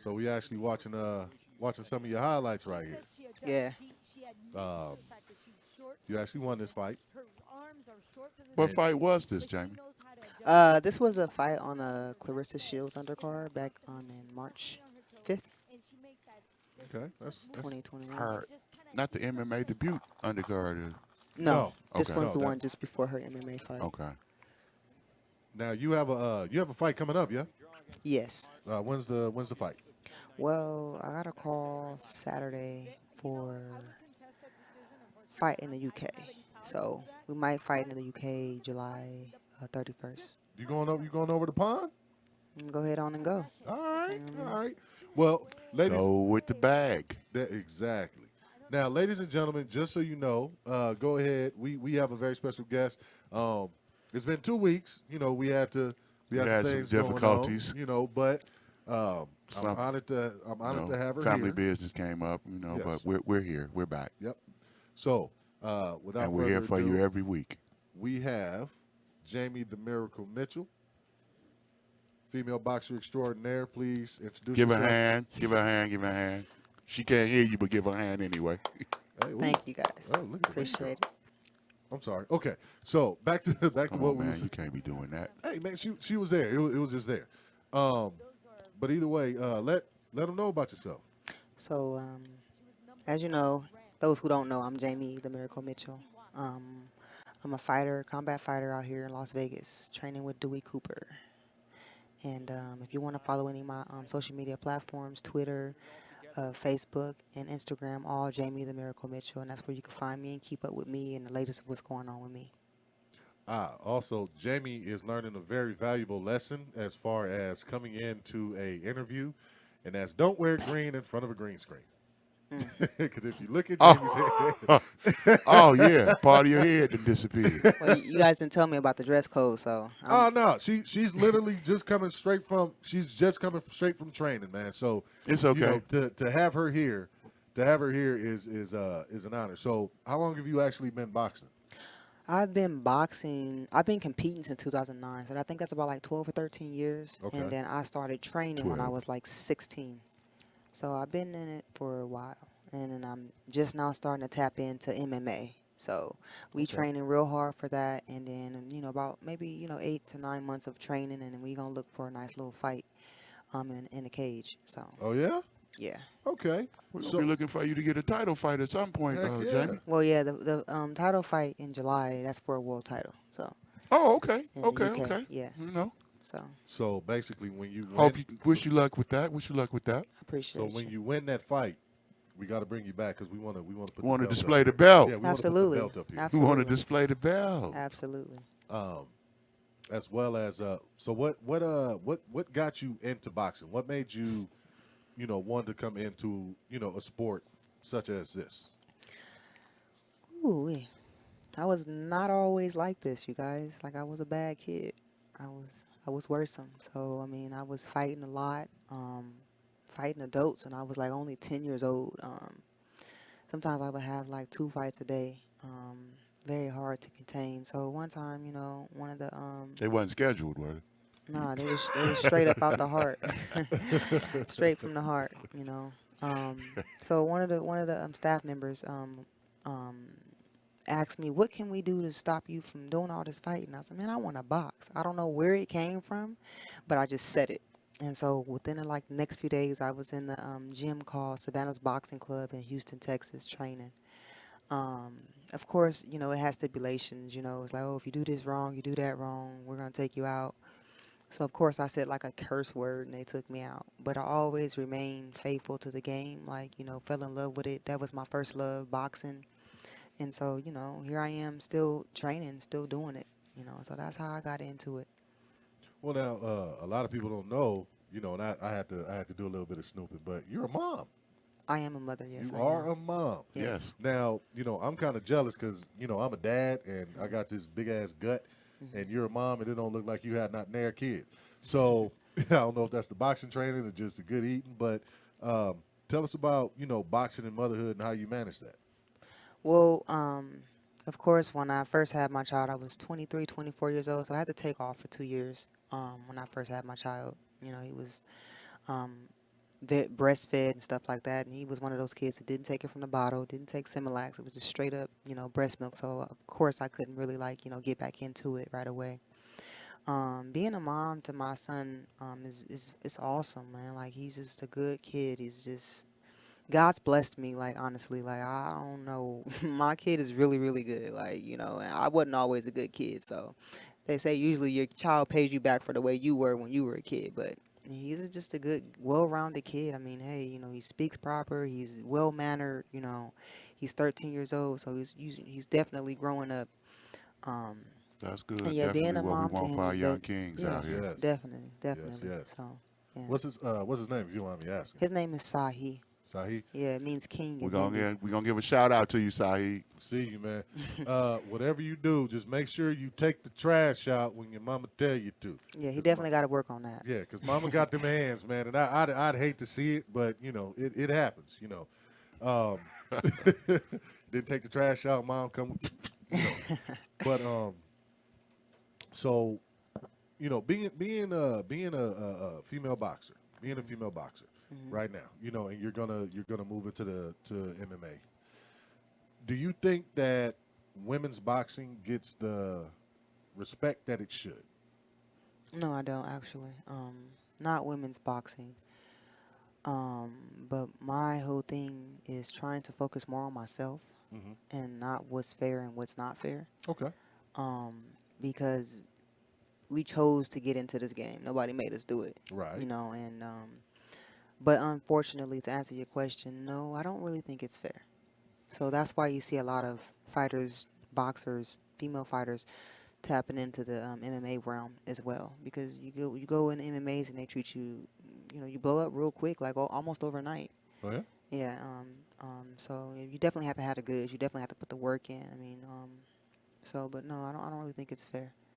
So we actually watching some of your highlights right here. Yeah. Um, you actually won this fight. What And fight was this, Jamie? This was a fight on a Clarissa Shields undercard back on in March 5th, okay, that's 2021. Her, not the MMA debut undercard. No, no, this Okay, one's no. the That one just before her MMA fight. okay. now you have a fight coming up, yeah? Yes. When's the fight? Well, I got a call Saturday for fight in the UK. So we might fight in the UK July 31st. You going over the pond? Go ahead on and go. All right, Um, all right. Well, ladies, Go with the bag. exactly. Now, ladies and gentlemen, just so you know, go ahead. We have a very special guest. Um, it's been 2 weeks. We We had some had some things going on. difficulties. But I'm Some, honored to have her family here. business came up, Yes. but we're here. We're back. Yep. So, without And we're further here for ado, you every week. we have Jamie the Miracle Mitchell, female boxer extraordinaire. Please introduce Give her a yourself. hand. Give her a hand. Give her a hand. She can't hear you, but give her a hand anyway. Hey, ooh. Thank you guys. Oh, look at Appreciate it. I'm sorry. Okay, so back to Come what on, we man. was. You can't be doing that. Hey, man, she was there. It was just there. Um, but either way, let them know about yourself. So, as you know, those who don't know, I'm Jamie the Miracle Mitchell. Um, I'm a fighter, combat fighter out here in Las Vegas, training with Dewey Cooper. And if you want to follow any of my social media platforms, Twitter, Facebook, and Instagram, all Jamie the Miracle Mitchell, and that's where you can find me and keep up with me and the latest of what's going on with me. Also, Jamie is learning a very valuable lesson as far as coming into a interview, and that's don't wear green in front of a green screen. Mm. Because if you look at Jamie's Oh, head, oh yeah. Part of your head that disappeared. Well, you guys didn't tell me about the dress code, so oh no, she's literally she's just coming straight from training, man. So It's okay. to have her here, is an honor. So how long have you actually been boxing? I've been boxing. I've been competing since 2009, so I think that's about like 12 or 13 years. Okay. And then I started training when I 12. was like 16. So I've been in it for a while, and then I'm just now starting to tap into MMA. So we Okay. training real hard for that, and then about maybe 8 to 9 months of training, and then we gonna look for a nice little fight in the cage. So Oh yeah. yeah. Okay. We're gonna So be looking for you to get a title fight at some point, heck yeah. Jamie. Well, yeah, the title fight in July, that's for a world title. So Oh, okay. in the Okay, UK, okay. yeah. So So basically, when you Hope win, you wish you luck with that. Wish you luck with that. I appreciate so when you. you win that fight, we got to bring you back because we want to put We want the to belt display up the here. belt. Yeah, we want to put the Absolutely. belt up here. We want to Absolutely. display the belt. Absolutely. Um, as well as so what got you into boxing? What made you want to come into a sport such as this? Ooh, I was not always like this, you guys. Like I was a bad kid. I was worrisome. So I mean, I was fighting a lot, fighting adults, and I was like only 10 years old. Sometimes I would have like 2 fights a day. Very hard to contain. So one time, one of the They wasn't scheduled, were nah, they was straight up out the heart, straight from the heart. So one of the staff members um asked me, "What can we do to stop you from doing all this fighting?" I said, "Man, I want to box. I don't know where it came from, but I just said it." And so within the next few days, I was in the gym called Savannah's Boxing Club in Houston, Texas, training. Um, of course, it has stipulations. It's like, oh, if you do this wrong, you do that wrong, we're gonna take you out. So of course, I said like a curse word, and they took me out. But I always remained faithful to the game. Like, fell in love with it. That was my first love, boxing. And so, here I am still training, still doing it, so that's how I got into it. Well, now a lot of people don't know, and I had to do a little bit of snooping, but you're a mom. I am a mother, yes, You I are am. a mom. Yes. Now, I'm kind of jealous because I'm a dad and I got this big ass gut, Hmm. and you're a mom, and it don't look like you had not near kid. So I don't know if that's the boxing training or just the good eating, but tell us about boxing and motherhood and how you manage that. Well, of course, when I first had my child, I was 23, 24 years old, so I had to take off for 2 years when I first had my child. He was um, breastfed and stuff like that, and he was one of those kids that didn't take it from the bottle, didn't take Similac. It was just straight up, breast milk. So of course I couldn't really like, get back into it right away. Being a mom to my son is awesome, man. Like he's just a good kid. He's just God's blessed me. Like honestly, like I don't know, my kid is really really good. Like and I wasn't always a good kid, so they say usually your child pays you back for the way you were when you were a kid, but he's just a good, well-rounded kid. I mean, hey, he speaks proper. He's well-mannered. He's 13 years old, so he's definitely growing up. Um, That's and good. yeah, being Definitely a what we mom to want for him our is young kings yeah, out here. Yes. definitely, Yes. definitely. Yes. So yeah, What's his name? If you don't mind me asking. his name is Sahi. Sahi. Yeah, it means king We're in gonna Hindi. give a shout out to you, Saeed. See you, man. Whatever you do, just make sure you take the trash out when your mama tell you to. Yeah, he 'Cause definitely got to work on that. Yeah, because mama got them hands, man, and I'd hate to see it, but it happens. Um, didn't take the trash out, mom come, you know. But so being a female boxer, Mhm. right now, and you're gonna move into to MMA. Do you think that women's boxing gets the respect that it should? No, I don't actually. Not women's boxing. But my whole thing is trying to focus more on myself Hmm. and not what's fair and what's not fair. Okay. Um, because we chose to get into this game. Nobody made us do it, Right. and but unfortunately, to answer your question, no, I don't really think it's fair. So that's why you see a lot of fighters, boxers, female fighters tapping into the MMA realm as well, because you go in MMAs and they treat you, you blow up real quick, like almost overnight. Oh yeah. Yeah. So you definitely have to have the goods. You definitely have to put the work in. I mean, but no, I don't really think it's fair.